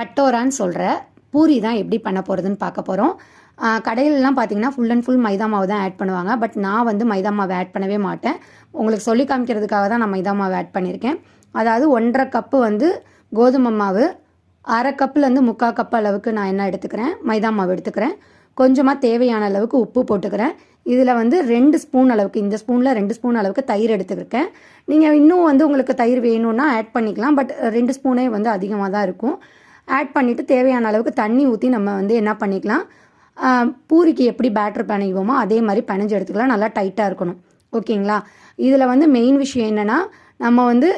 பட்டோரான்னு சொல்கிற பூரி தான் எப்படி பண்ண போகிறதுன்னு பார்க்க போகிறோம். கடையிலலாம் பார்த்தீங்கன்னா ஃபுல் அண்ட் ஃபுல் மைதா மாவு தான் ஆட் பண்ணுவாங்க. பட் நான் வந்து மைதா மாவு ஆட் பண்ணவே மாட்டேன். உங்களுக்கு சொல்லி காமிக்கிறதுக்காக தான் நான் மைதா மாவு ஆட் பண்ணியிருக்கேன். அதாவது 1.5 கப்பு வந்து கோதுமை மாவு, 1/2 கப்புலேருந்து 3/4 கப் அளவுக்கு நான் என்ன எடுத்துக்கிறேன், மைதா மாவு எடுத்துக்கிறேன். கொஞ்சமாக தேவையான அளவுக்கு உப்பு போட்டுக்கிறேன். இதில் வந்து 2 ஸ்பூன் அளவுக்கு, இந்த ஸ்பூனில் 2 ஸ்பூன் அளவுக்கு தயிர் எடுத்துக்கிருக்கேன். நீங்கள் இன்னும் வந்து உங்களுக்கு தயிர் வேணும்னா ஆட் பண்ணிக்கலாம். பட் 2 ஸ்பூனே வந்து அதிகமாக தான் இருக்கும். ஆட் பண்ணிவிட்டு தேவையான அளவுக்கு தண்ணி ஊற்றி நம்ம வந்து என்ன பண்ணிக்கலாம், பூரிக்கு எப்படி பேட்டர் பிணைவோமோ அதே மாதிரி பிணைஞ்சு எடுத்துக்கலாம். நல்லா டைட்டாக இருக்கணும். ஓகேங்களா? இதில் வந்து மெயின் விஷயம் என்னென்னா, நம்ம வந்து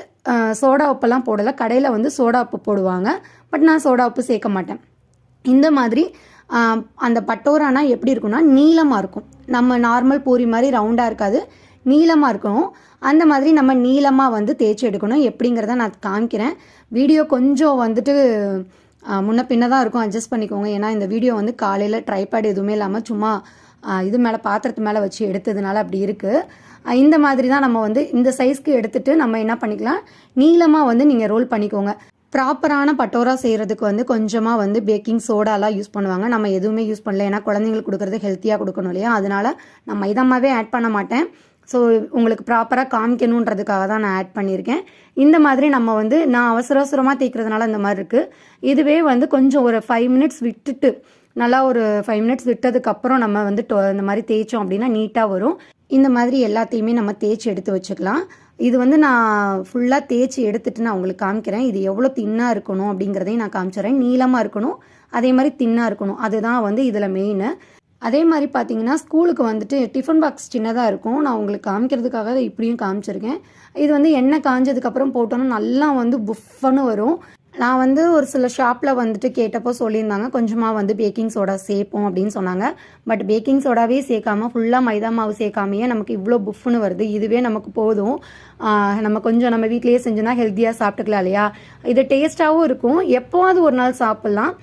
சோடா உப்பெல்லாம் போடலை. கடையில் வந்து சோடா உப்பு போடுவாங்க. பட் நான் சோடா உப்பு சேர்க்க மாட்டேன். இந்த மாதிரி அந்த பட்டோரானா எப்படி இருக்குன்னா நீளமாக இருக்கும். நம்ம நார்மல் பூரி மாதிரி ரவுண்டாக இருக்காது, நீளமாக இருக்கணும். அந்த மாதிரி நம்ம நீளமாக வந்து தேய்ச்சி எடுக்கணும். எப்படிங்கிறத நான் காமிக்கிறேன். வீடியோ கொஞ்சம் வந்துட்டு முன்ன பின்ன தான் இருக்கும், அட்ஜஸ்ட் பண்ணிக்கோங்க. ஏன்னா இந்த வீடியோ வந்து காலையில் ட்ரைபேட் எதுவுமே இல்லாமல் சும்மா இது மேலே பாத்திரத்து மேலே வச்சு எடுத்ததுனால அப்படி இருக்குது. இந்த மாதிரி தான் நம்ம வந்து இந்த சைஸ்க்கு எடுத்துகிட்டு நம்ம என்ன பண்ணிக்கலாம், நீளமாக வந்து நீங்கள் ரோல் பண்ணிக்கோங்க. ப்ராப்பரான பட்டோரா செய்கிறதுக்கு வந்து கொஞ்சமாக வந்து பேக்கிங் சோடாலாம் யூஸ் பண்ணுவாங்க. நம்ம எதுவுமே யூஸ் பண்ணல. ஏன்னா குழந்தைங்களுக்கு கொடுக்குறது ஹெல்த்தியாக கொடுக்கணும் இல்லையா? அதனால் நான் மைதாமாவே ஆட் பண்ண மாட்டேன். ஸோ உங்களுக்கு ப்ராப்பராக காமிக்கணுன்றதுக்காக தான் நான் ஆட் பண்ணியிருக்கேன். இந்த மாதிரி நம்ம வந்து நான் அவசரமாக தேய்க்கிறதுனால இந்த மாதிரி இருக்குது. இதுவே வந்து கொஞ்சம் ஒரு 5 மினிட்ஸ் விட்டுட்டு, நல்லா ஒரு 5 மினிட்ஸ் விட்டதுக்கப்புறம் நம்ம வந்து இந்த மாதிரி தேய்ச்சோம் அப்படின்னா நீட்டாக வரும். இந்த மாதிரி எல்லாத்தையுமே நம்ம தேய்ச்சி எடுத்து வச்சுக்கலாம். இது வந்து நான் ஃபுல்லாக தேய்ச்சி எடுத்துகிட்டு நான் உங்களுக்கு காமிக்கிறேன். இது எவ்வளோ தின்னாக இருக்கணும் அப்படிங்கிறதையும் நான் காமிச்சிடுறேன். நீளமாக இருக்கணும், அதே மாதிரி தின்னாக இருக்கணும். அதுதான் வந்து இதில் மெயின். அதே மாதிரி பார்த்தீங்கன்னா ஸ்கூலுக்கு வந்துட்டு டிஃபன் பாக்ஸ் சின்னதாக இருக்கும். நான் உங்களுக்கு காமிக்கிறதுக்காக இப்படியும் காமிச்சிருக்கேன். இது வந்து எண்ணெய் காஞ்சதுக்கப்புறம் போட்டோன்னா நல்லா வந்து புஃப்னு வரும். நான் வந்து ஒரு சில ஷாப்பில் வந்துட்டு கேட்டப்போ சொல்லியிருந்தாங்க, கொஞ்சமாக வந்து பேக்கிங் சோடா சேர்ப்போம் அப்படின்னு சொன்னாங்க. பட் பேக்கிங் சோடாவே சேர்க்காம ஃபுல்லாக மைதா மாவு சேர்க்காமையே நமக்கு இவ்வளோ புஃப்னு வருது. இதுவே நமக்கு போதும். நம்ம கொஞ்சம் நம்ம வீட்டிலேயே செஞ்சோன்னா ஹெல்த்தியாக சாப்பிட்டுக்கலாம் இல்லையா? இது டேஸ்ட்டாகவும் இருக்கும். எப்போவாது ஒரு நாள் சாப்பிட்லாம்.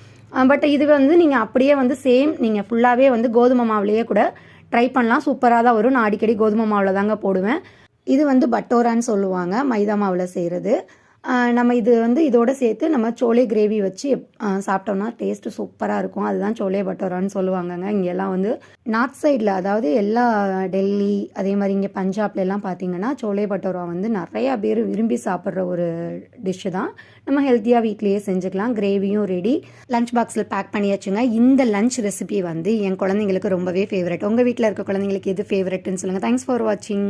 பட் இது வந்து நீங்கள் அப்படியே வந்து சேம் நீங்கள் ஃபுல்லாகவே வந்து கோதுமை மாவுலேயே கூட ட்ரை பண்ணலாம். சூப்பராக தான் வரும். நான் அடிக்கடி கோதுமை மாவில் தாங்க போடுவேன். இது வந்து பட்டோரான்னு சொல்லுவாங்க, மைதா மாவில் செய்கிறது. நம்ம இது வந்து இதோடு சேர்த்து நம்ம சோலே கிரேவி வச்சு சாப்பிட்டோம்னா டேஸ்ட்டு சூப்பராக இருக்கும். அதுதான் சோலே பட்டோரான்னு சொல்லுவாங்கங்க. இங்கெல்லாம் வந்து நார்த் சைடில், அதாவது எல்லா டெல்லி அதே மாதிரி இங்கே பஞ்சாப்லாம் பார்த்தீங்கன்னா சோலே பட்டோரா வந்து நிறையா பேர் விரும்பி சாப்பிட்ற ஒரு டிஷ்ஷு தான். நம்ம ஹெல்த்தியாக வீட்லேயே செஞ்சுக்கலாம். கிரேவியும் ரெடி. லஞ்ச் பாக்ஸில் பேக் பண்ணியாச்சுங்க. இந்த லஞ்ச் ரெசிபி வந்து என் குழந்தைங்களுக்கு ரொம்பவே ஃபேவரட். உங்கள் வீட்டில் இருக்க குழந்தைங்களுக்கு எது ஃபேவரட்னு சொல்லுங்கள். தேங்க்ஸ் ஃபார் வாட்சிங்.